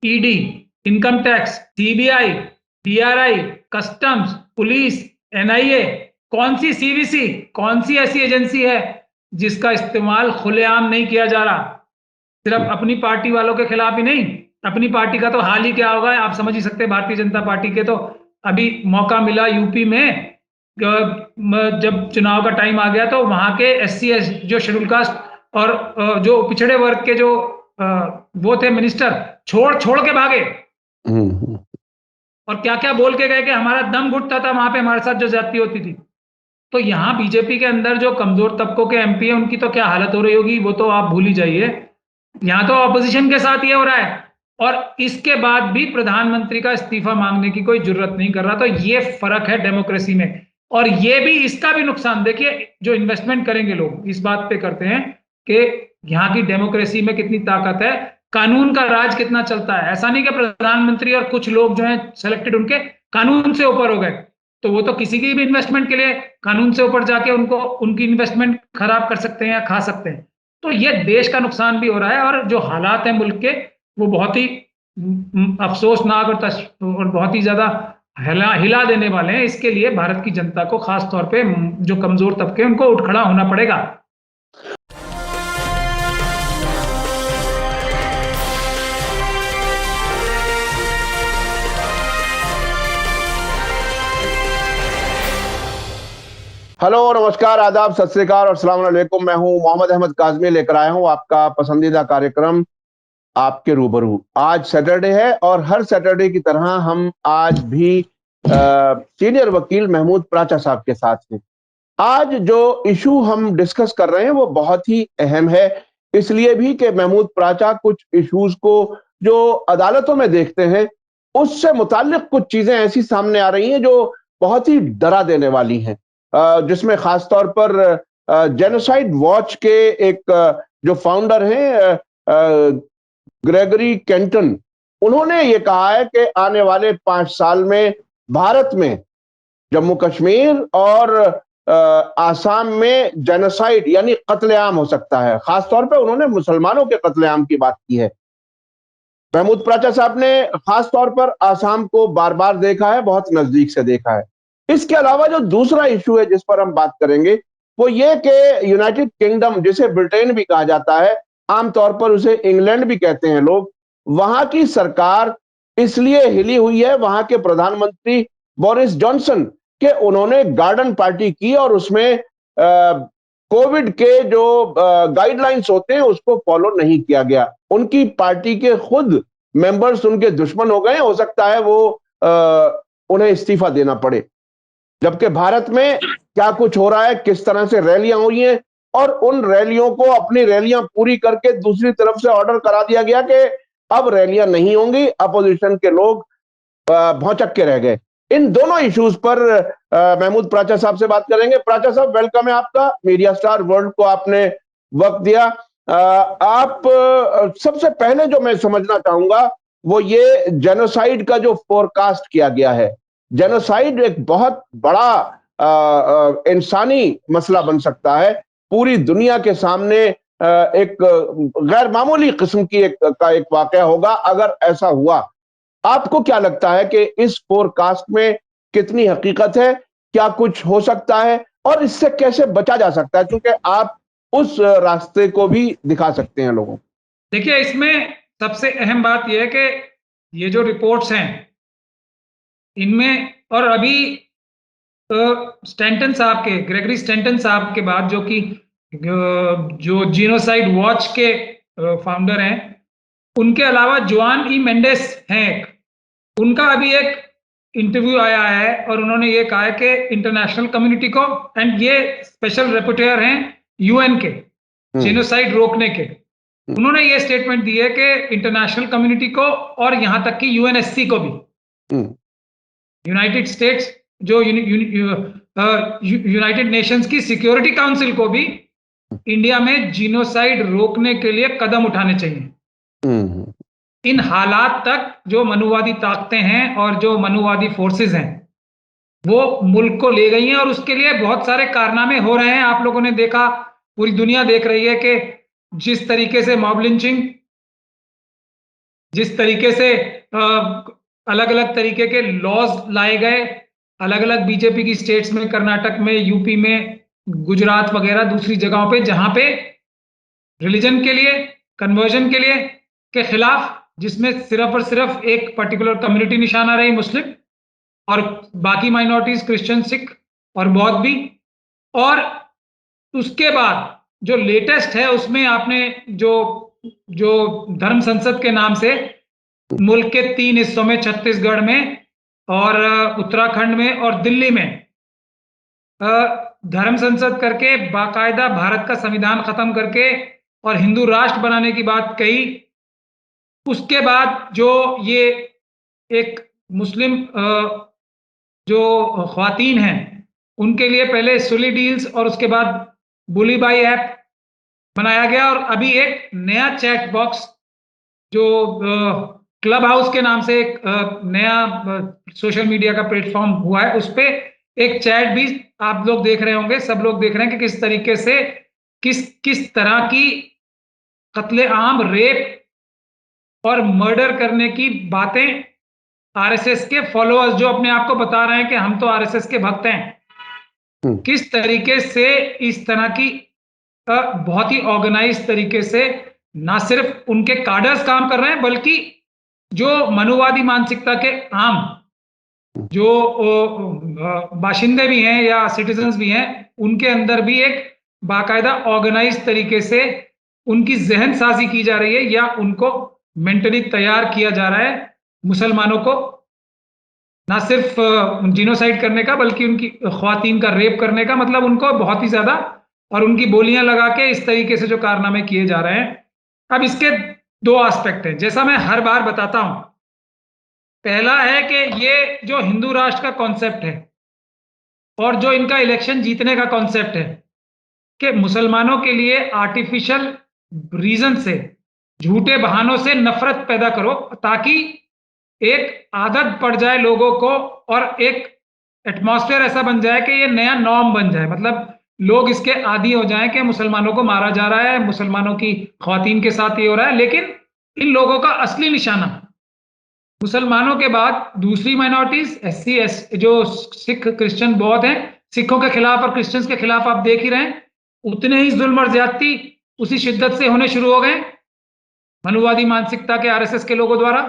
ED, income tax, CBI, DRI, customs, police, NIA, कौन सी CVC, कौन सी ऐसी एजेंसी है जिसका इस्तेमाल खुलेआम नहीं किया जा रहा? सिर्फ अपनी पार्टी वालों के खिलाफ ही नहीं, अपनी पार्टी का तो हाल ही क्या होगा आप समझ ही सकते हैं। भारतीय जनता पार्टी के तो अभी मौका मिला यूपी में, जब चुनाव का टाइम आ गया तो वहां के एससी जो शेड्यूल कास्ट और जो पिछड़े वर्ग के जो वो थे मिनिस्टर, छोड़ छोड़ के भागे और क्या क्या बोल के गए कि हमारा दम घुटता था वहां पे हमारे साथ जो ज्यादती होती थी। तो यहाँ बीजेपी के अंदर जो कमजोर तबकों के एमपी है उनकी तो क्या हालत हो रही होगी वो तो आप भूल ही जाइए। यहाँ तो ऑपोजिशन के साथ ये हो रहा है और इसके बाद भी प्रधानमंत्री का इस्तीफा मांगने की कोई जरूरत नहीं कर रहा। तो ये फर्क है डेमोक्रेसी में। और ये भी इसका भी नुकसान देखिए, जो इन्वेस्टमेंट करेंगे लोग इस बात पे करते हैं कि यहाँ की डेमोक्रेसी में कितनी ताकत है, कानून का राज कितना चलता है। ऐसा नहीं कि प्रधानमंत्री और कुछ लोग जो हैं सेलेक्टेड उनके कानून से ऊपर हो गए, तो वो तो किसी की भी इन्वेस्टमेंट के लिए कानून से ऊपर जाके उनको उनकी इन्वेस्टमेंट खराब कर सकते हैं या खा सकते हैं। तो ये देश का नुकसान भी हो रहा है और जो हालात हैं मुल्क के वो बहुत ही अफसोसनाक और बहुत ही ज्यादा हिला देने वाले हैं। इसके लिए भारत की जनता को खास तौर पे जो कमजोर तबके उनको उठ खड़ा होना पड़ेगा। हेलो, नमस्कार, आदाब, सत श्री अकाल और अस्सलाम वालेकुम। मैं हूं मोहम्मद अहमद काज़मी, लेकर आया हूं आपका पसंदीदा कार्यक्रम आपके रूबरू। आज सैटरडे है और हर सैटरडे की तरह हम आज भी सीनियर वकील महमूद प्राचा साहब के साथ हैं। आज जो इशू हम डिस्कस कर रहे हैं वो बहुत ही अहम है, इसलिए भी कि महमूद प्राचा कुछ इश्यूज को जो अदालतों में देखते हैं उससे मुताल्लिक कुछ चीजें ऐसी सामने आ रही हैं जो बहुत ही डरा देने वाली हैं, जिसमें खासतौर पर जेनोसाइड वॉच के एक जो फाउंडर हैं ग्रेगरी केंटन, उन्होंने ये कहा है कि आने वाले 5 साल में भारत में जम्मू कश्मीर और आसाम में जेनोसाइड यानी कत्लेआम हो सकता है। खासतौर पे उन्होंने मुसलमानों के कत्लेआम की बात की है। महमूद प्राचा साहब ने खास तौर पर आसाम को बार बार देखा है, बहुत नजदीक से देखा है। इसके अलावा जो दूसरा इशू है जिस पर हम बात करेंगे वो ये कि यूनाइटेड किंगडम, जिसे ब्रिटेन भी कहा जाता है, आमतौर पर उसे इंग्लैंड भी कहते हैं लोग, वहां की सरकार इसलिए हिली हुई है, वहां के प्रधानमंत्री बोरिस जॉनसन के उन्होंने गार्डन पार्टी की और उसमें कोविड के जो गाइडलाइंस होते हैं उसको फॉलो नहीं किया गया। उनकी पार्टी के खुद मेंबर्स उनके दुश्मन हो गए, हो सकता है वो उन्हें इस्तीफा देना पड़े। जबकि भारत में क्या कुछ हो रहा है, किस तरह से रैलियां हुई हैं और उन रैलियों को अपनी रैलियां पूरी करके दूसरी तरफ से ऑर्डर करा दिया गया कि अब रैलियां नहीं होंगी, अपोजिशन के लोग भौचक के रह गए। इन दोनों इश्यूज पर महमूद प्राचा साहब से बात करेंगे। प्राचा साहब, वेलकम है आपका। मीडिया स्टार वर्ल्ड को आपने वक्त दिया। आप सबसे पहले जो मैं समझना चाहूंगा वो ये जेनोसाइड का जो फोरकास्ट किया गया है। जेनोसाइड एक बहुत बड़ा इंसानी मसला बन सकता है, पूरी दुनिया के सामने एक गैर मामूली किस्म की एक वाकया होगा अगर ऐसा हुआ। आपको क्या लगता है कि इस फोरकास्ट में कितनी हकीकत है, क्या कुछ हो सकता है और इससे कैसे बचा जा सकता है, क्योंकि आप उस रास्ते को भी दिखा सकते हैं लोगों को? देखिए, इसमें सबसे अहम बात यह है कि ये जो रिपोर्ट्स हैं इनमें, और अभी स्टैंटन साहब के, ग्रेगरी स्टैंटन साहब के बाद जो जीनोसाइड वॉच के फाउंडर हैं, उनके अलावा जोआन ई मेंडेस हैं, उनका अभी एक इंटरव्यू आया है और उन्होंने ये कहा है कि इंटरनेशनल कम्युनिटी को, एंड ये स्पेशल रिपोर्टर हैं यूएन के जेनोसाइड रोकने के, उन्होंने ये स्टेटमेंट दी है कि इंटरनेशनल कम्युनिटी को और यहां तक कि यूएनएससी को भी, यूनाइटेड स्टेट्स जो यूनाइटेड नेशंस की सिक्योरिटी काउंसिल को भी इंडिया में जीनोसाइड रोकने के लिए कदम उठाने चाहिए। इन हालात तक जो मनुवादी ताकतें हैं और जो मनुवादी फोर्सेस हैं वो मुल्क को ले गई हैं और उसके लिए बहुत सारे कारनामे हो रहे हैं। आप लोगों ने देखा, पूरी दुनिया देख रही है कि जिस तरीके से मॉब लिंचिंग जिस तरीके से अलग अलग तरीके के लॉज लाए गए अलग अलग बीजेपी की स्टेट्स में, कर्नाटक में, यूपी में, गुजरात वगैरह दूसरी जगहों पे, जहां पे रिलीजन के लिए, कन्वर्जन के लिए के खिलाफ, जिसमें सिर्फ और सिर्फ एक पर्टिकुलर कम्युनिटी निशाना रही, मुस्लिम, और बाकी माइनॉरिटीज क्रिश्चियन, सिख और बौद्ध भी। और उसके बाद जो लेटेस्ट है उसमें आपने जो जो धर्म संसद के नाम से मुल्क के 3 हिस्सों में, छत्तीसगढ़ में और उत्तराखंड में और दिल्ली में धर्म संसद करके बाकायदा भारत का संविधान खत्म करके और हिंदू राष्ट्र बनाने की बात कही। उसके बाद जो ये एक मुस्लिम जो ख्वातीन हैं उनके लिए पहले सुली डील्स और उसके बाद बुली बाई ऐप बनाया गया, और अभी एक नया चैट बॉक्स जो क्लब हाउस के नाम से एक नया सोशल मीडिया का प्लेटफॉर्म हुआ है, उस पे एक चैट भी आप लोग देख रहे होंगे, सब लोग देख रहे हैं कि किस तरीके से किस तरह की कत्लेआम, रेप और मर्डर करने की बातें आरएसएस के फॉलोअर्स जो अपने आप को बता रहे हैं कि हम तो आरएसएस के भक्त हैं, किस तरीके से इस तरह की बहुत ही ऑर्गेनाइज तरीके से ना सिर्फ उनके कार्डर्स काम कर रहे हैं, बल्कि जो मनुवादी मानसिकता के आम जो बाशिंदे भी हैं या सिटीजन्स भी हैं, उनके अंदर भी एक बाकायदा ऑर्गेनाइज तरीके से उनकी जहन साजी की जा रही है या उनको मेंटली तैयार किया जा रहा है मुसलमानों को ना सिर्फ जीनोसाइड करने का, बल्कि उनकी ख्वातीन का रेप करने का, मतलब उनको बहुत ही ज्यादा, और उनकी बोलियां लगा के इस तरीके से जो कारनामे किए जा रहे हैं। अब इसके 2 एस्पेक्ट हैं, जैसा मैं हर बार बताता हूं। पहला है कि ये जो हिंदू राष्ट्र का कॉन्सेप्ट है और जो इनका इलेक्शन जीतने का कॉन्सेप्ट है कि मुसलमानों के लिए आर्टिफिशियल रीजन से, झूठे बहानों से नफरत पैदा करो, ताकि एक आदत पड़ जाए लोगों को और एक एटमॉस्फेयर ऐसा बन जाए कि ये नया नॉर्म बन जाए, मतलब लोग इसके आदी हो जाएं कि मुसलमानों को मारा जा रहा है, मुसलमानों की ख्वातीन के साथ ये हो रहा है। लेकिन इन लोगों का असली निशाना मुसलमानों के बाद दूसरी माइनॉरिटीज, एससी, जो सिख, क्रिश्चियन, बौद्ध हैं, सिखों के खिलाफ और क्रिश्चियंस के खिलाफ आप देख ही रहे हैं, उतने ही जुल्म और ज्यादती उसी शिद्दत से होने शुरू हो गए मनुवादी मानसिकता के आरएसएस के लोगों द्वारा।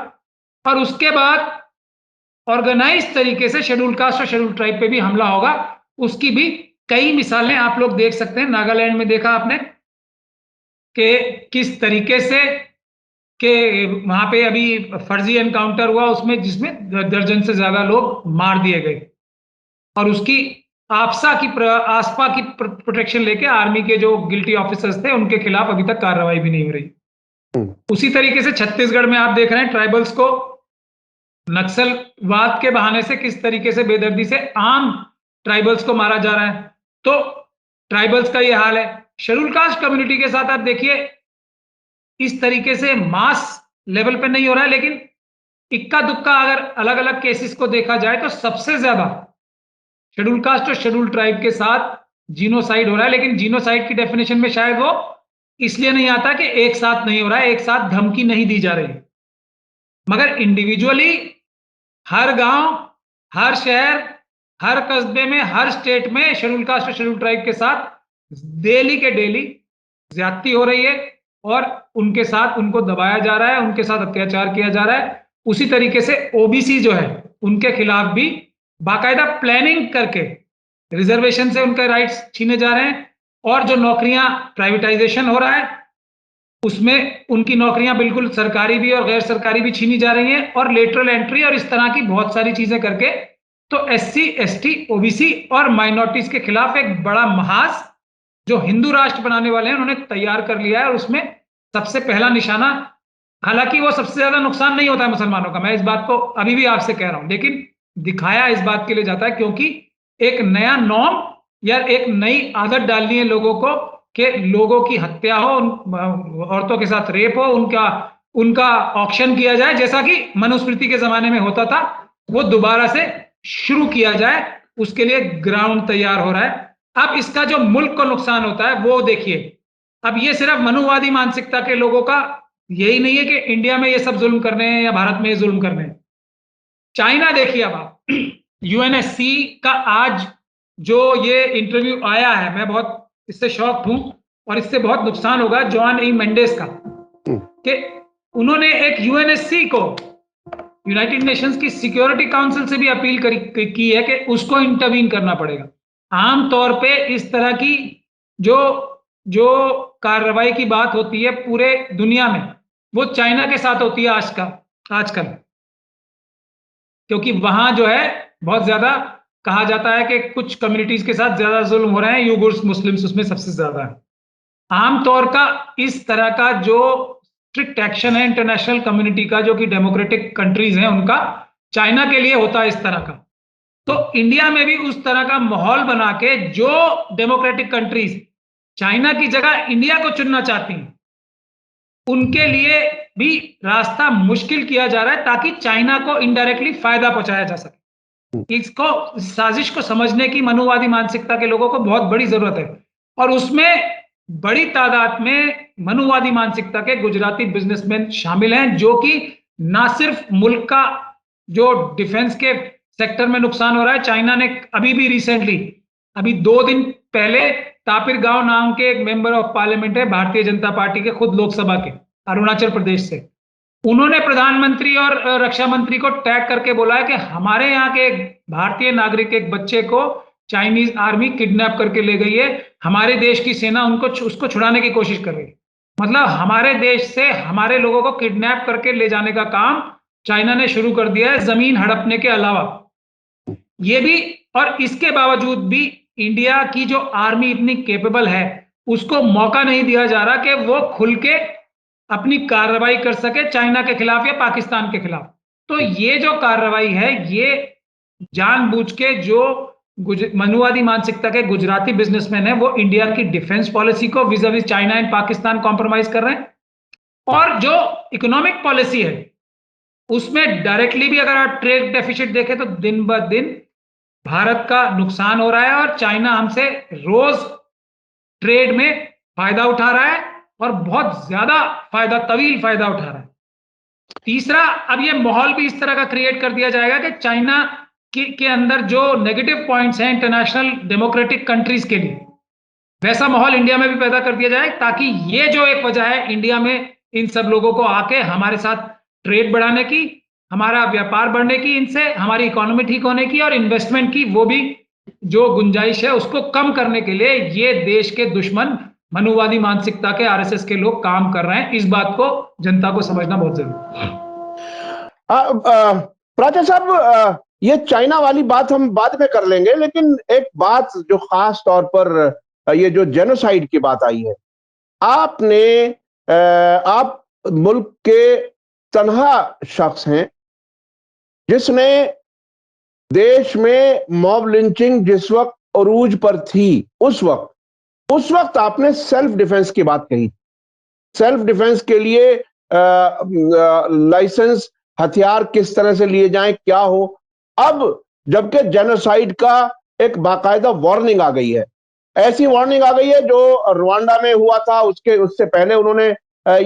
और उसके बाद ऑर्गेनाइज तरीके से शेड्यूल कास्ट और शेड्यूल ट्राइब पे भी हमला होगा। उसकी भी कई मिसालें आप लोग देख सकते हैं। नागालैंड में देखा आपने कि किस तरीके से कि वहां पे अभी फर्जी एनकाउंटर हुआ उसमें, जिसमें दर्जन से ज्यादा लोग मार दिए गए, और उसकी आसपा की प्रोटेक्शन लेके आर्मी के जो गिल्टी ऑफिसर्स थे उनके खिलाफ अभी तक कार्रवाई भी नहीं हो रही। उसी तरीके से छत्तीसगढ़ में आप देख रहे हैं ट्राइबल्स को नक्सलवाद के बहाने से किस तरीके से बेदर्दी से आम ट्राइबल्स को मारा जा रहा है। तो ट्राइबल्स का ये हाल है। शेड्यूल कास्ट कम्युनिटी के साथ आप देखिए इस तरीके से मास लेवल पे नहीं हो रहा है, लेकिन इक्का दुक्का अगर अलग अलग केसेस को देखा जाए तो सबसे ज्यादा शेड्यूल कास्ट और शेड्यूल ट्राइब के साथ जीनोसाइड हो रहा है। लेकिन जीनोसाइड की डेफिनेशन में शायद वो इसलिए नहीं आता कि एक साथ नहीं हो रहा है, एक साथ धमकी नहीं दी जा रही, मगर इंडिविजुअली हर गांव, हर शहर, हर कस्बे में, हर स्टेट में शेड्यूल कास्ट और शेड्यूल ट्राइब के साथ डेली के डेली ज्यादती हो रही है और उनके साथ उनको दबाया जा रहा है, उनके साथ अत्याचार किया जा रहा है। उसी तरीके से ओबीसी जो है उनके खिलाफ भी बाकायदा प्लानिंग करके रिजर्वेशन से उनके राइट्स छीने जा रहे हैं, और जो नौकरियां प्राइवेटाइजेशन हो रहा है उसमें उनकी नौकरियां बिल्कुल सरकारी भी और गैर सरकारी भी छीनी जा रही हैं, और लेटरल एंट्री और इस तरह की बहुत सारी चीजें करके तो एससी, एसटी, ओबीसी और माइनॉरिटीज के खिलाफ एक बड़ा महाज जो हिंदू राष्ट्र बनाने वाले हैं उन्होंने तैयार कर लिया है। और उसमें सबसे पहला निशाना, हालांकि वो सबसे ज्यादा नुकसान नहीं होता है मुसलमानों का, मैं इस बात को अभी भी आपसे कह रहा हूं, लेकिन दिखाया इस बात के लिए जाता है क्योंकि एक नया नॉर्म या एक नई आदत डालनी है लोगों को कि लोगों की हत्या हो, औरतों के साथ रेप हो, उनका ऑक्शन किया जाए, जैसा कि मनुस्मृति के जमाने में होता था, वो दोबारा से शुरू किया जाए। उसके लिए ग्राउंड तैयार हो रहा है। अब इसका जो मुल्क को नुकसान होता है वो देखिए। अब ये सिर्फ मनुवादी मानसिकता के लोगों का यही नहीं है कि इंडिया में ये सब जुल्म करने हैं या भारत में ये जुल्म करने हैं। चाइना देखिए, अब आप यूएनएससी का आज जो ये इंटरव्यू आया है, मैं बहुत इससे शॉक्ड हूं और इससे बहुत नुकसान होगा जॉन ई मेंडेस का, कि उन्होंने एक यूएनएससी को, यूनाइटेड नेशंस की सिक्योरिटी काउंसिल से भी अपील की है कि उसको इंटरवीन करना पड़ेगा। आमतौर पे इस तरह की जो जो कार्रवाई की बात होती है पूरे दुनिया में, वो चाइना के साथ होती है आजकल, क्योंकि वहां जो है बहुत ज्यादा कहा जाता है कि कुछ कम्युनिटीज के साथ ज्यादा जुल्म हो रहे हैं, यूगुर्स मुस्लिम्स उसमें सबसे ज्यादा है। आमतौर का इस तरह का जो स्ट्रिक्ट एक्शन है इंटरनेशनल कम्युनिटी का, जो कि डेमोक्रेटिक कंट्रीज हैं उनका, चाइना के लिए होता है इस तरह का। तो इंडिया में भी उस तरह का माहौल बना के जो डेमोक्रेटिक कंट्रीज चाइना की जगह इंडिया को चुनना चाहती हैं, उनके लिए भी रास्ता मुश्किल किया जा रहा है ताकि चाइना को इनडायरेक्टली फायदा पहुंचाया जा सके। इसको, साजिश को समझने की मनुवादी मानसिकता के लोगों को बहुत बड़ी जरूरत है, और उसमें बड़ी तादाद में मनुवादी मानसिकता के गुजराती बिजनेसमैन शामिल हैं, जो कि ना सिर्फ मुल्क का जो डिफेंस के सेक्टर में नुकसान हो रहा है, चाइना ने अभी भी रिसेंटली, अभी 2 दिन पहले, तापिर गांव नाम के एक मेंबर ऑफ पार्लियामेंट है भारतीय जनता पार्टी के, खुद लोकसभा के, अरुणाचल प्रदेश से, उन्होंने प्रधानमंत्री और रक्षा मंत्री को टैग करके बोला है कि हमारे यहाँ के एक भारतीय नागरिक के एक बच्चे को चाइनीज आर्मी किडनैप करके ले गई है, हमारे देश की सेना उसको छुड़ाने की कोशिश कर रही है। मतलब हमारे देश से हमारे लोगों को किडनैप करके ले जाने का काम चाइना ने शुरू कर दिया है, जमीन हड़पने के अलावा। ये भी, और इसके बावजूद भी इंडिया की जो आर्मी इतनी कैपेबल है, उसको मौका नहीं दिया जा रहा कि वो खुल के अपनी कार्रवाई कर सके चाइना के खिलाफ या पाकिस्तान के खिलाफ। तो ये जो कार्रवाई है, ये जानबूझ के जो मनुवादी मानसिकता के गुजराती बिजनेसमैन है, वो इंडिया की डिफेंस पॉलिसी को विज़-अ-विज़ चाइना एंड पाकिस्तान कॉम्प्रोमाइज कर रहे हैं। और जो इकोनॉमिक पॉलिसी है, उसमें डायरेक्टली भी अगर आप ट्रेड डेफिसिट देखें तो दिन ब दिन भारत का नुकसान हो रहा है, और चाइना हमसे रोज ट्रेड में फायदा उठा रहा है, और बहुत ज्यादा फायदा, तवील फायदा उठा रहा है। तीसरा, अब ये माहौल भी इस तरह का क्रिएट कर दिया जाएगा कि चाइना के अंदर जो नेगेटिव पॉइंट्स हैं इंटरनेशनल डेमोक्रेटिक कंट्रीज के लिए, वैसा माहौल इंडिया में भी पैदा कर दिया जाए, ताकि ये जो एक वजह है इंडिया में इन सब लोगों को आके हमारे साथ ट्रेड बढ़ाने की, हमारा व्यापार बढ़ने की, इनसे हमारी इकोनॉमी ठीक होने की और इन्वेस्टमेंट की, वो भी जो गुंजाइश है उसको कम करने के लिए ये देश के दुश्मन मनुवादी मानसिकता के आरएसएस के लोग काम कर रहे हैं। इस बात को जनता को समझना बहुत जरूरी है। प्राचा साहब, ये चाइना वाली बात हम बाद में कर लेंगे, लेकिन एक बात जो खास तौर पर ये जो जेनोसाइड की बात आई है, आप मुल्क के तन्हा शख्स हैं जिसने देश में मॉब लिंचिंग जिस वक्त अरूज पर थी, उस वक्त आपने सेल्फ डिफेंस की बात कही। सेल्फ डिफेंस के लिए लाइसेंस, हथियार किस तरह से लिए जाएं, क्या हो। अब जबकि जेनोसाइड का एक बाकायदा वार्निंग आ गई है, ऐसी वार्निंग आ गई है जो रवांडा में हुआ था, उससे पहले उन्होंने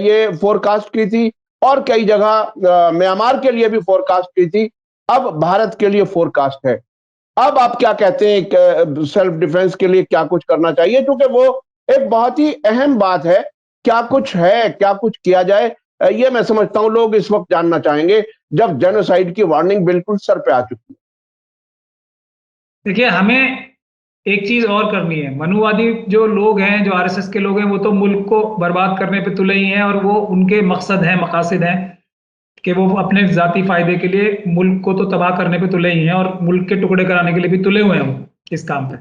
ये फोरकास्ट की थी, और कई जगह म्यांमार के लिए भी फोरकास्ट की थी, अब भारत के लिए फोरकास्ट है। अब आप क्या कहते हैं कि सेल्फ डिफेंस के लिए क्या कुछ करना चाहिए, क्योंकि वो एक बहुत ही अहम बात है। क्या कुछ है, क्या कुछ किया जाए, ये मैं समझता हूं लोग इस वक्त जानना चाहेंगे, जब जेनोसाइड की वार्निंग बिल्कुल सर पे आ चुकी है। देखिए, हमें एक चीज और करनी है। मनुवादी जो लोग हैं, जो आरएसएस के लोग हैं, वो तो मुल्क को बर्बाद करने पे तुले ही हैं, और वो उनके मकसद हैं, मकासद हैं कि वो अपने जाती फायदे के लिए मुल्क को तो तबाह करने पे तुले ही हैं, और मुल्क के टुकड़े कराने के लिए भी तुले हुए हैं इस काम पे।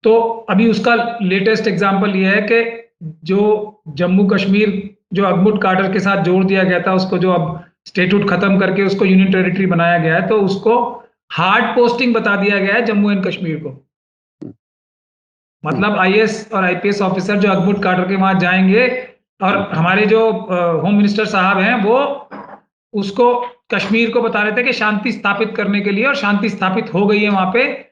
तो अभी उसका लेटेस्ट एग्जाम्पल ये है कि जो जम्मू कश्मीर जो अगमुट कार्टर के साथ जोड़ दिया गया था, उसको जो अब स्टेटूट खत्म करके उसको यूनियन टेरिटरी बनाया गया है, तो उसको हार्ड पोस्टिंग बता दिया गया है जम्मू एंड कश्मीर को। मतलब आईएएस और आईपीएस ऑफिसर जो अगमुट कार्टर के वहां जाएंगे, और हमारे जो होम मिनिस्टर साहब हैं, वो उसको कश्मीर को बता रहे थे कि शांति स्थापित करने के लिए, और शांति स्थापित हो गई है वहां पे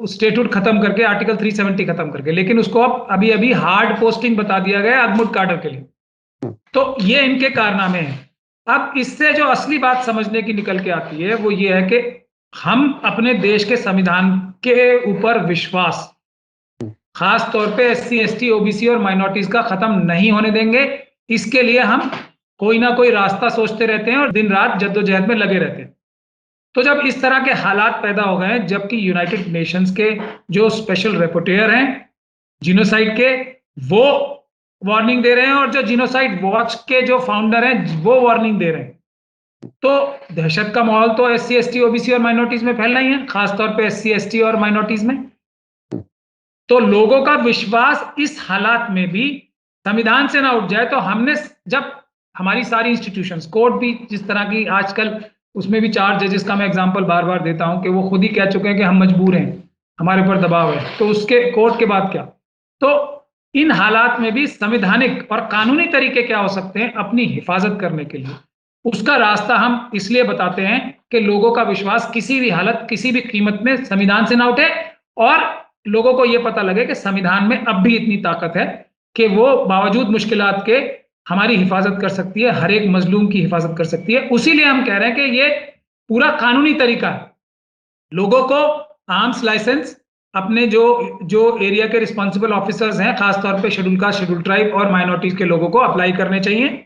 स्टेटूट खत्म करके, आर्टिकल 370 खत्म करके, लेकिन उसको अब अभी हार्ड पोस्टिंग बता दिया गया अगमुट कार्टर के लिए। तो ये इनके कारनामे हैं। अब इससे जो असली बात समझने की निकल के आती है वो ये है कि हम अपने देश के संविधान के ऊपर विश्वास, खास तौर पे एससी, एसटी, ओबीसी और माइनॉरिटीज का खत्म नहीं होने देंगे। इसके लिए हम कोई ना कोई रास्ता सोचते रहते हैं और दिन रात जद्दोजहद में लगे रहते हैं। तो जब इस तरह के हालात पैदा हो गए हैं, जबकि यूनाइटेड नेशंस के जो स्पेशल रिपोर्टर हैं जीनोसाइड के, वो वार्निंग दे रहे हैं, और जो जीनोसाइड वॉच के जो फाउंडर हैं वो वार्निंग दे रहे हैं, तो दहशत का माहौल तो एससी, एसटी, ओबीसी और माइनॉरिटीज में फैलना ही है, खासतौर पे एससी, एसटी और माइनॉरिटीज में। तो लोगों का विश्वास इस हालात में भी संविधान से ना उठ जाए, तो हमने जब हमारी सारी इंस्टीट्यूशंस, कोर्ट भी जिस तरह की आजकल, उसमें भी 4 जजेस का मैं एग्जांपल बार बार देता हूं कि वो खुद ही कह चुके हैं कि हम मजबूर हैं, हमारे ऊपर दबाव है, तो उसके कोर्ट के बाद क्या। तो इन हालात में भी संवैधानिक और कानूनी तरीके क्या हो सकते हैं अपनी हिफाजत करने के लिए, उसका रास्ता हम इसलिए बताते हैं कि लोगों का विश्वास किसी भी हालत, किसी भी कीमत में संविधान से ना उठे, और लोगों को यह पता लगे कि संविधान में अब भी इतनी ताकत है कि वो बावजूद मुश्किलात के हमारी हिफाजत कर सकती है, हर एक मजलूम की हिफाजत कर सकती है। उसीलिए हम कह रहे हैं कि ये पूरा कानूनी तरीका है। लोगों को आर्म्स लाइसेंस अपने जो जो एरिया के रिस्पॉन्सिबल ऑफिसर्स हैं, खासतौर पे शेड्यूल कास्ट, शेड्यूल ट्राइब और माइनॉरिटीज के लोगों को अप्लाई करने चाहिए,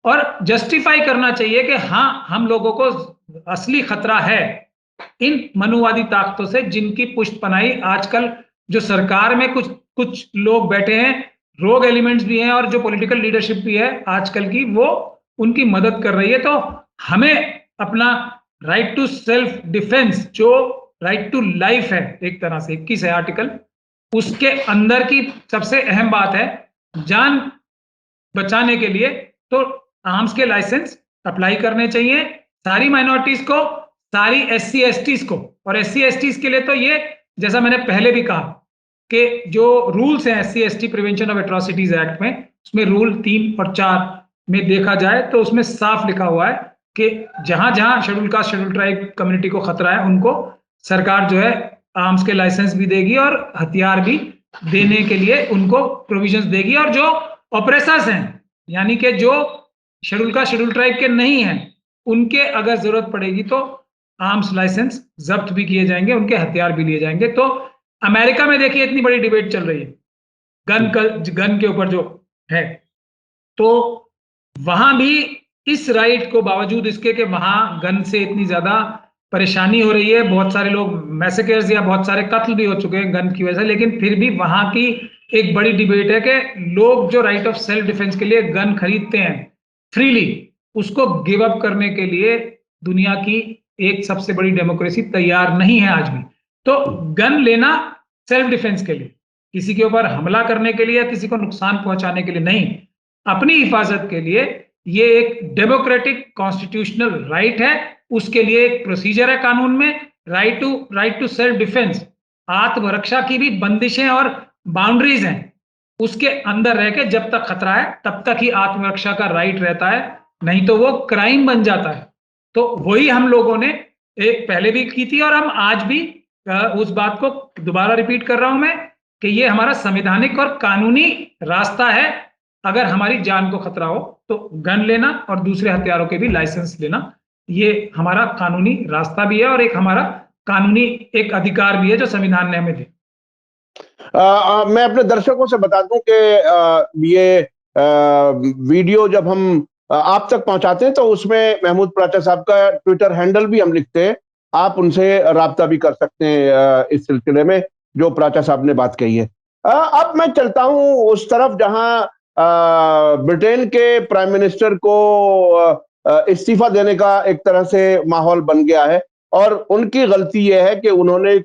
और जस्टिफाई करना चाहिए कि हाँ, हम लोगों को असली खतरा है इन मनुवादी ताकतों से, जिनकी पुष्टपनाही आजकल जो सरकार में कुछ कुछ लोग बैठे हैं, रोग एलिमेंट्स भी हैं, और जो पॉलिटिकल लीडरशिप भी है आजकल की, वो उनकी मदद कर रही है। तो हमें अपना राइट टू सेल्फ डिफेंस, जो राइट टू लाइफ है, एक तरह से 21 है आर्टिकल, उसके अंदर की सबसे अहम बात है जान बचाने के लिए, तो आर्म्स के लाइसेंस अप्लाई करने चाहिए सारी माइनॉरिटीज को, सारी एससी एसटीज को। और एससी एसटीज के लिए तो ये, जैसा मैंने पहले भी कहा कि जो रूल्स हैं SC ST prevention of atrocities act में, उसमें रूल 3 और 4 में देखा जाए तो उसमें साफ लिखा हुआ है कि जहां जहां schedule caste, schedule tribe community को खतरा है, उनको सरकार जो है आर्म्स के लाइसेंस भी देगी और हथियार भी देने के लिए उनको प्रोविजंस देगी। और जो ऑपरेसर्स हैं, यानी कि जो शेड्यूल कास्ट, शेड्यूल ट्राइब के नहीं हैं, उनके अगर जरूरत पड़ेगी तो आर्म्स लाइसेंस जब्त भी किए जाएंगे, उनके हथियार भी लिए जाएंगे। तो अमेरिका में देखिए इतनी बड़ी डिबेट चल रही है गन के ऊपर जो है, तो वहां भी इस राइट को, बावजूद इसके कि वहां गन से इतनी ज्यादा परेशानी हो रही है, बहुत सारे लोग मैसेकर्स या बहुत सारे कत्ल भी हो चुके हैं गन की वजह से, लेकिन फिर भी वहां की एक बड़ी डिबेट है कि लोग जो राइट ऑफ सेल्फ डिफेंस के लिए गन खरीदते हैं फ्रीली, उसको गिव अप करने के लिए दुनिया की एक सबसे बड़ी डेमोक्रेसी तैयार नहीं है आज भी। तो गन लेना सेल्फ डिफेंस के लिए, किसी के ऊपर हमला करने के लिए, किसी को नुकसान पहुंचाने के लिए नहीं, अपनी हिफाजत के लिए, ये एक डेमोक्रेटिक कॉन्स्टिट्यूशनल राइट है। उसके लिए एक प्रोसीजर है कानून में, राइट टू सेल्फ डिफेंस, आत्मरक्षा की भी बंदिशें और बाउंड्रीज हैं, उसके अंदर रह के जब तक खतरा है तब तक ही आत्मरक्षा का राइट रहता है, नहीं तो वो क्राइम बन जाता है। तो वही हम लोगों ने एक पहले भी की थी, और हम आज भी उस बात को दोबारा रिपीट कर रहा हूं मैं कि ये हमारा संवैधानिक और कानूनी रास्ता है। अगर हमारी जान को खतरा हो तो गन लेना और दूसरे हथियारों के भी लाइसेंस लेना, ये हमारा कानूनी रास्ता भी है और एक हमारा कानूनी एक अधिकार भी है जो संविधान ने हमें दिया। मैं अपने दर्शकों से बता दूं कि ये वीडियो जब हम आप तक पहुंचाते हैं तो उसमें महमूद प्राचा साहब का ट्विटर हैंडल भी हम लिखते हैं, आप उनसे राब्ता भी कर सकते हैं इस सिलसिले में जो प्राचा साहब ने बात कही है। अब मैं चलता हूं उस तरफ जहां ब्रिटेन के प्राइम मिनिस्टर को इस्तीफा देने का एक तरह से माहौल बन गया है, और उनकी गलती यह है कि उन्होंने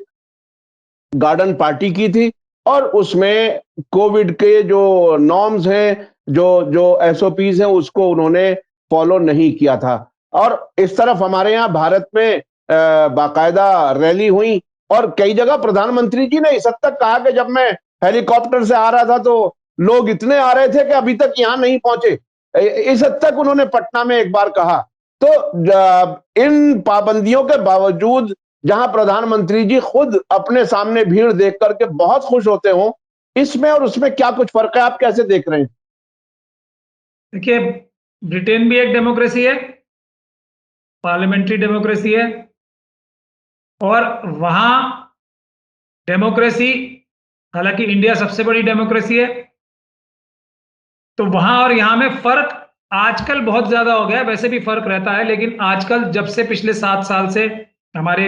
गार्डन पार्टी की थी और उसमें कोविड के जो नॉर्म्स हैं, जो जो एसओपीज हैं, उसको उन्होंने फॉलो नहीं किया था। और इस तरफ हमारे यहाँ भारत में बाकायदा रैली हुई, और कई जगह प्रधानमंत्री जी ने इस हद तक कहा कि जब मैं हेलीकॉप्टर से आ रहा था तो लोग इतने आ रहे थे कि अभी तक यहाँ नहीं पहुंचे, इस हद तक उन्होंने पटना में एक बार कहा। तो इन पाबंदियों के बावजूद जहां प्रधानमंत्री जी खुद अपने सामने भीड़ देख करके बहुत खुश होते हो, इसमें और उसमें क्या कुछ फर्क है, आप कैसे देख रहे हैं? देखिए, ब्रिटेन भी एक डेमोक्रेसी है, पार्लियामेंट्री डेमोक्रेसी है, और वहां डेमोक्रेसी, हालांकि इंडिया सबसे बड़ी डेमोक्रेसी है, तो वहां और यहां में फर्क आजकल बहुत ज्यादा हो गया है। वैसे भी फर्क रहता है, लेकिन आजकल जब से पिछले 7 साल से हमारे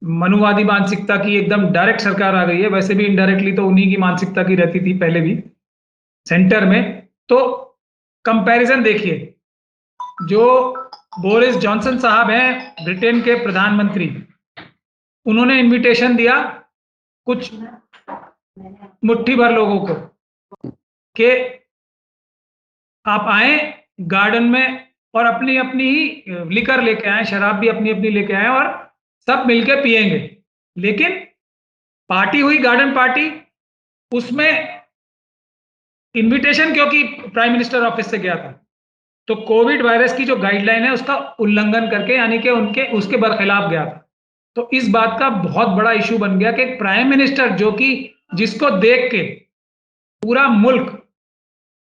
मनुवादी मानसिकता की एकदम डायरेक्ट सरकार आ गई है, वैसे भी इनडायरेक्टली तो उन्हीं की मानसिकता की रहती थी पहले भी सेंटर में। तो कंपैरिजन देखिए, जो बोरिस जॉनसन साहब हैं ब्रिटेन के प्रधानमंत्री, उन्होंने इनविटेशन दिया कुछ मुट्ठी भर लोगों को कि आप आए गार्डन में और अपनी अपनी ही लिकर लेके आए, शराब भी अपनी अपनी लेके आए और सब मिलके पिएंगे। लेकिन पार्टी हुई गार्डन पार्टी, उसमें इनविटेशन क्योंकि प्राइम मिनिस्टर ऑफिस से गया था, तो कोविड वायरस की जो गाइडलाइन है उसका उल्लंघन करके, यानी कि उनके उसके बरखिलाफ गया था। तो इस बात का बहुत बड़ा इशू बन गया कि प्राइम मिनिस्टर जो कि जिसको देख के पूरा मुल्क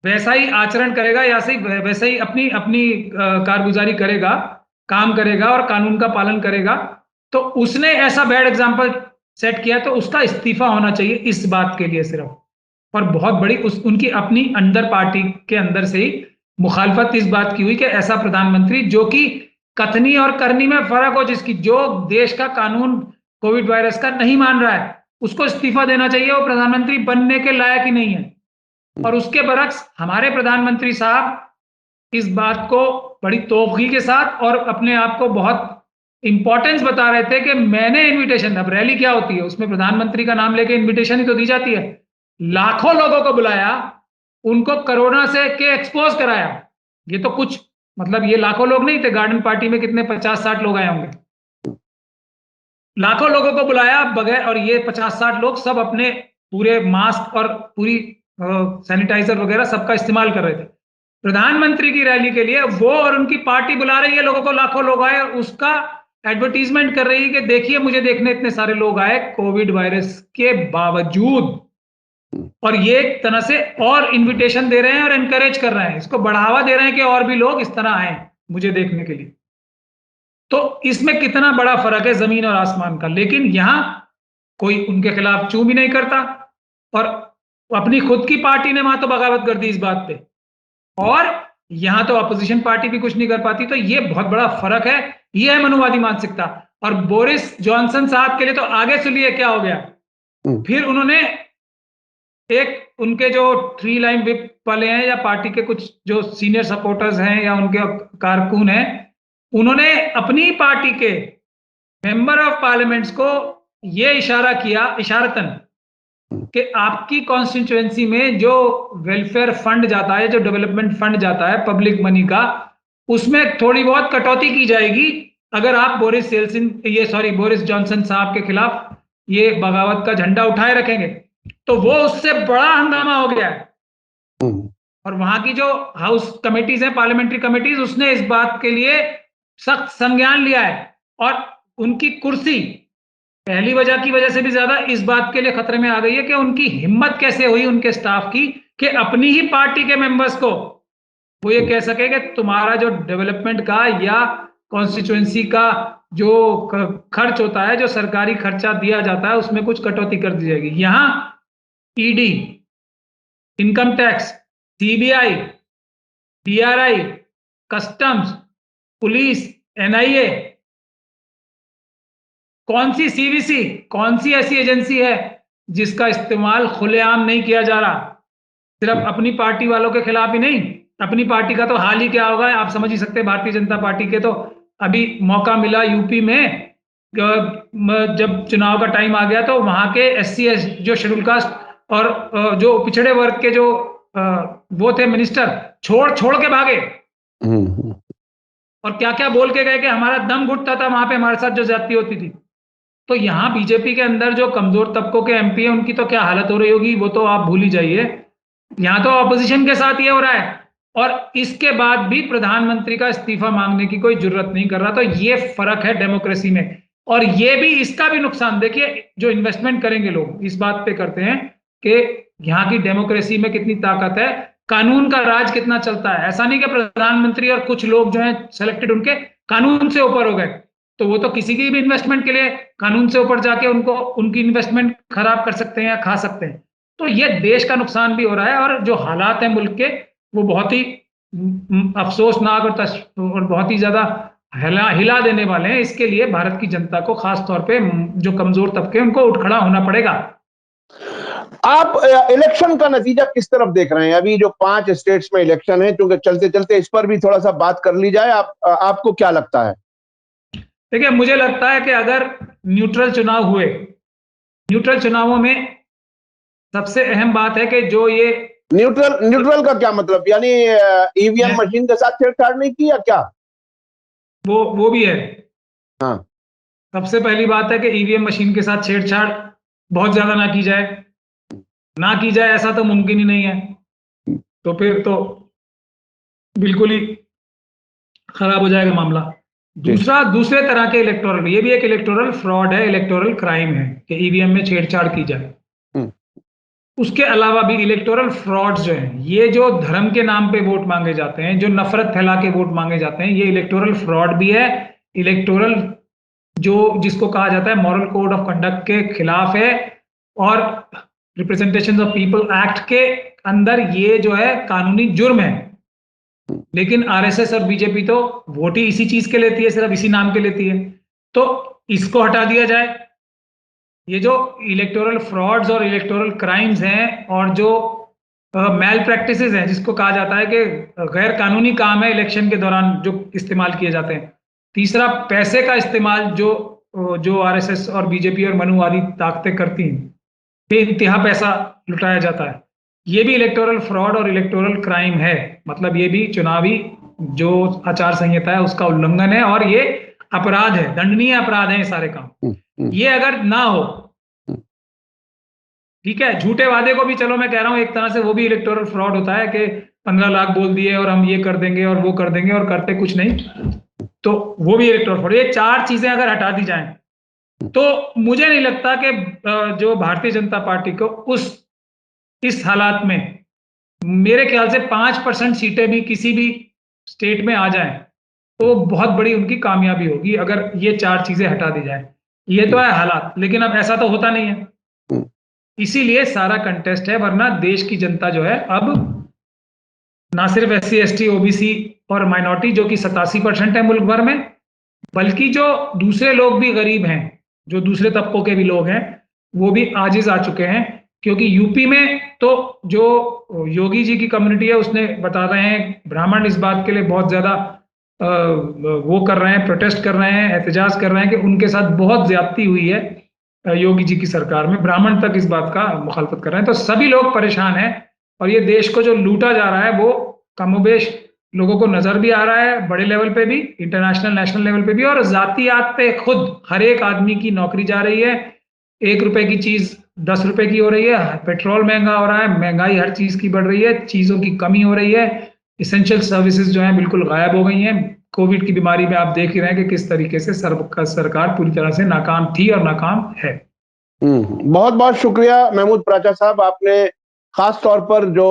वैसा ही आचरण करेगा या वैसे ही अपनी अपनी कारगुजारी करेगा, काम करेगा और कानून का पालन करेगा, तो उसने ऐसा बैड एग्जाम्पल सेट किया, तो उसका इस्तीफा होना चाहिए इस बात के लिए सिर्फ। और बहुत बड़ी उनकी अपनी अंदर पार्टी के अंदर से ही मुखालफत इस बात की हुई कि ऐसा प्रधानमंत्री जो कि कथनी और करनी में फर्क हो, जिसकी जो देश का कानून कोविड वायरस का नहीं मान रहा है, उसको इस्तीफा देना चाहिए, वो प्रधानमंत्री बनने के लायक ही नहीं है। और उसके बरक्स हमारे प्रधानमंत्री साहब इस बात को बड़ी तोखी के साथ और अपने आप को बहुत इंपॉर्टेंस बता रहे थे कि मैंने इनविटेशन, अब रैली क्या होती है, उसमें प्रधानमंत्री का नाम लेके इनविटेशन ही तो दी जाती है। लाखों लोगों को बुलाया, उनको कोरोना से के एक्सपोज कराया। ये तो कुछ मतलब ये लाखों लोग नहीं थे, गार्डन पार्टी में कितने 50-60 लोग आए होंगे। लाखों लोगों को बुलाया बगैर, और ये 50-60 लोग सब अपने पूरे मास्क और पूरी सैनिटाइजर वगैरह सबका इस्तेमाल कर रहे थे। प्रधानमंत्री की रैली के लिए वो और उनकी पार्टी बुला रही है लोगों को, लाखों लोग आए, उसका एडवर्टीजमेंट कर रही है कि देखिए मुझे देखने इतने सारे लोग आए कोविड वायरस के बावजूद। और ये एक तरह से और इनविटेशन दे रहे हैं और एनकरेज कर रहे हैं, इसको बढ़ावा दे रहे हैं कि और भी लोग इस तरह आए मुझे देखने के लिए। तो इसमें कितना बड़ा फर्क है जमीन और आसमान का। लेकिन यहां कोई उनके खिलाफ चू भी नहीं करता, और अपनी खुद की पार्टी ने वहां तो बगावत कर दी इस बात पे, और यहां तो अपोजिशन पार्टी भी कुछ नहीं कर पाती। तो ये बहुत बड़ा फर्क है, ये है मनुवादी मानसिकता। और बोरिस जॉनसन साहब के लिए तो आगे सुनिए क्या हो गया। फिर उन्होंने एक उनके जो थ्री लाइन विप वाले हैं या पार्टी के कुछ जो सीनियर सपोर्टर्स हैं या उनके कारकुन हैं, उन्होंने अपनी पार्टी के मेंबर ऑफ पार्लियामेंट्स को यह इशारा किया, इशारतन, कि आपकी कॉन्स्टिट्यूएंसी में जो वेलफेयर फंड जाता है, जो डेवलपमेंट फंड जाता है पब्लिक मनी का, उसमें थोड़ी बहुत कटौती की जाएगी अगर आप बोरिस जॉनसन साहब के खिलाफ ये बगावत का झंडा उठाए रखेंगे। तो वो उससे बड़ा हंगामा हो गया है। और वहां की जो हाउस कमेटीज है, पार्लियामेंट्री कमेटीज, उसने इस बात के लिए सख्त संज्ञान लिया है। और उनकी कुर्सी पहली वजह की वजह से भी ज्यादा इस बात के लिए खतरे में आ गई है कि उनकी हिम्मत कैसे हुई उनके स्टाफ की कि अपनी ही पार्टी के मेंबर्स को वो ये कह सके कि तुम्हारा जो डेवलपमेंट का या कॉन्स्टिट्यूएंसी का जो खर्च होता है, जो सरकारी खर्चा दिया जाता है, उसमें कुछ कटौती कर दी जाएगी। यहां ED, income tax, CBI, DRI, customs, police, NIA, कौन सी सीवीसी, कौन सी ऐसी एजेंसी है जिसका इस्तेमाल खुलेआम नहीं किया जा रहा? सिर्फ अपनी पार्टी वालों के खिलाफ ही नहीं, अपनी पार्टी का तो हाल ही क्या होगा आप समझ ही सकते हैं। भारतीय जनता पार्टी के तो अभी मौका मिला यूपी में, जब चुनाव का टाइम आ गया तो वहां के एससी जो शेड्यूल कास्ट और जो पिछड़े वर्ग के जो वो थे मिनिस्टर, छोड़ छोड़ के भागे और क्या क्या बोल के गए कि हमारा दम घुटता था वहां पे हमारे साथ जो ज्यादती होती थी। तो यहां बीजेपी के अंदर जो कमजोर तबकों के एमपी है, उनकी तो क्या हालत हो रही होगी वो तो आप भूल ही जाइए। यहां तो ऑपोजिशन के साथ ये हो रहा है, और इसके बाद भी प्रधानमंत्री का इस्तीफा मांगने की कोई जरूरत नहीं कर रहा। तो ये फर्क है डेमोक्रेसी में। और ये भी, इसका भी नुकसान देखिए, जो इन्वेस्टमेंट करेंगे लोग इस बात पे करते हैं कि यहां की डेमोक्रेसी में कितनी ताकत है। कानून का राज कितना चलता है। ऐसा नहीं कि प्रधानमंत्री और कुछ लोग जो हैं सिलेक्टेड उनके कानून से ऊपर हो गए, तो वो तो किसी की भी इन्वेस्टमेंट के लिए कानून से ऊपर जाके उनको उनकी इन्वेस्टमेंट खराब कर सकते हैं या खा सकते हैं। तो ये देश का नुकसान भी हो रहा है, और जो हालात हैं मुल्क के वो बहुत ही अफसोसनाक और बहुत ही ज्यादा हिला देने वाले हैं। इसके लिए भारत की जनता को खास तौर पे जो कमजोर तबके उनको उठ खड़ा होना पड़ेगा। आप इलेक्शन का नतीजा किस तरफ देख रहे हैं? अभी जो 5 स्टेट्स में इलेक्शन है, क्योंकि चलते चलते इस पर भी थोड़ा सा बात कर ली जाए। आपको क्या लगता है? देखिए, मुझे लगता है कि अगर न्यूट्रल चुनाव हुए, न्यूट्रल चुनावों में सबसे अहम बात है कि जो ये न्यूट्रल का क्या मतलब? यानी ईवीएम मशीन के साथ छेड़छाड़ नहीं की या क्या? वो भी है। हाँ। सबसे पहली बात है कि ईवीएम मशीन के साथ छेड़छाड़ बहुत ज्यादा ना की जाए, ऐसा तो मुमकिन ही नहीं है। तो फिर तो बिल्कुल ही खराब हो जाएगा मामला। दूसरे तरह के इलेक्टोरल, ये भी एक इलेक्टोरल फ्रॉड है, इलेक्टोरल क्राइम है कि ईवीएम में छेड़छाड़ की जाए। उसके अलावा भी इलेक्टोरल फ्रॉड्स जो हैं, ये जो धर्म के नाम पे वोट मांगे जाते हैं, जो नफरत फैला के वोट मांगे जाते हैं, ये इलेक्टोरल फ्रॉड भी है। इलेक्टोरल जो जिसको कहा जाता है मॉरल कोड ऑफ कंडक्ट के खिलाफ है, और रिप्रेजेंटेशन ऑफ पीपल एक्ट के अंदर ये जो है कानूनी जुर्म है। लेकिन आरएसएस और बीजेपी तो वोट ही इसी चीज के लेती है, सिर्फ इसी नाम के लेती है। तो इसको हटा दिया जाए। ये जो इलेक्टोरल फ्रॉड्स और इलेक्टोरल क्राइम्स हैं, और जो मैल प्रैक्टिसेस हैं, जिसको कहा जाता है कि गैर कानूनी काम है इलेक्शन के दौरान जो इस्तेमाल किए जाते हैं। तीसरा, पैसे का इस्तेमाल जो आरएसएस और बीजेपी और मनुवादी ताकतें करती हैं, बेइंतहा पैसा लुटाया जाता है। ये भी इलेक्टोरल फ्रॉड और इलेक्टोरल क्राइम है। मतलब ये भी चुनावी जो आचार संहिता है उसका उल्लंघन है, और ये अपराध है, दंडनीय अपराध है ये सारे काम। ये अगर ना हो, ठीक है, झूठे वादे को भी, चलो मैं कह रहा हूं एक तरह से वो भी इलेक्टोरल फ्रॉड होता है कि 15 लाख बोल दिए और हम ये कर देंगे और वो कर देंगे और करते कुछ नहीं, तो वो भी इलेक्टोरल फ्रॉड। ये 4 चीजें अगर हटा दी जाएं तो मुझे नहीं लगता कि जो भारतीय जनता पार्टी को इस हालात में, मेरे ख्याल से 5% सीटें भी किसी भी स्टेट में आ जाएं तो बहुत बड़ी उनकी कामयाबी होगी, अगर ये 4 चीजें हटा दी जाए। ये तो है हालात, लेकिन अब ऐसा तो होता नहीं है, इसीलिए सारा कंटेस्ट है। वरना देश की जनता जो है अब ना सिर्फ SC ST OBC और माइनॉरिटी, जो कि 87% है मुल्क भर में, बल्कि जो दूसरे लोग भी गरीब हैं, जो दूसरे तबकों के भी लोग हैं, वो भी आजिज आ चुके हैं। क्योंकि यूपी में तो जो योगी जी की कम्युनिटी है उसने बता रहे हैं, ब्राह्मण इस बात के लिए बहुत ज्यादा वो कर रहे हैं, प्रोटेस्ट कर रहे हैं, एहतजाज कर रहे हैं कि उनके साथ बहुत ज्यादती हुई है योगी जी की सरकार में। ब्राह्मण तक इस बात का मुखालफत कर रहे हैं। तो सभी लोग परेशान हैं, और ये देश को जो लूटा जा रहा है वो कमोबेश लोगों को नजर भी आ रहा है, बड़े लेवल पे भी, इंटरनेशनल नेशनल लेवल पे भी, और जातियात पे खुद हर एक आदमी की नौकरी जा रही है। 1 रुपए की चीज 10 रुपए की हो रही है, पेट्रोल महंगा हो रहा है, महंगाई हर चीज की बढ़ रही है, चीजों की कमी हो रही है, इसेंशियल सर्विसेज जो है बिल्कुल गायब हो गई हैं। कोविड की बीमारी में आप देख ही रहे हैं कि किस तरीके से सरकार पूरी तरह से नाकाम थी और नाकाम है। बहुत बहुत शुक्रिया महमूद प्राचा साहब, आपने खास तौर पर जो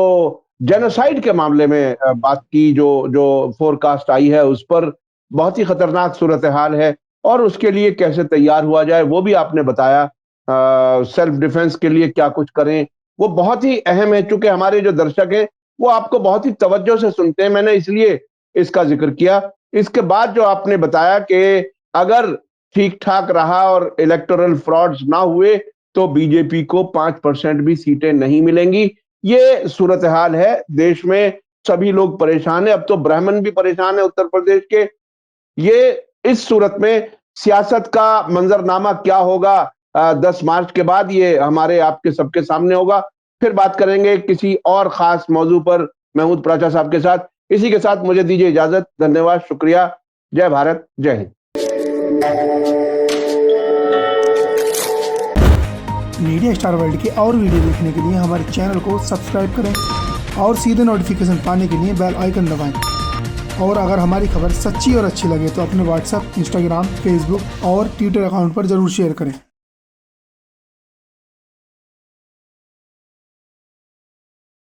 जेनोसाइड के मामले में बात की, जो फोरकास्ट आई है उस पर बहुत ही खतरनाक सूरत हाल है, और उसके लिए कैसे तैयार हुआ जाए वो भी आपने बताया। सेल्फ डिफेंस के लिए क्या कुछ करें वो बहुत ही अहम है। चूंकि हमारे जो दर्शक हैं वो आपको बहुत ही तवज्जो से सुनते हैं, मैंने इसलिए इसका जिक्र किया। इसके बाद जो आपने बताया कि अगर ठीक ठाक रहा और इलेक्टोरल फ्रॉड्स ना हुए तो बीजेपी को 5% भी सीटें नहीं मिलेंगी। ये सूरत हाल है देश में, सभी लोग परेशान है। अब तो ब्राह्मण भी परेशान है उत्तर प्रदेश के। ये इस सूरत में सियासत का मंजरनामा क्या होगा 10 मार्च के बाद, ये हमारे आपके सबके सामने होगा। फिर बात करेंगे किसी और खास मौजू पर महमूद प्राचा साहब के साथ। इसी के साथ मुझे दीजिए इजाजत। धन्यवाद, शुक्रिया, जय भारत, जय हिंद। मीडिया स्टार वर्ल्ड के और वीडियो देखने के लिए हमारे चैनल को सब्सक्राइब करें और सीधे नोटिफिकेशन पाने के लिए बेल आइकन दबाएं। और अगर हमारी खबर सच्ची और अच्छी लगे तो अपने व्हाट्सएप, इंस्टाग्राम, फेसबुक और ट्विटर अकाउंट पर जरूर शेयर करें।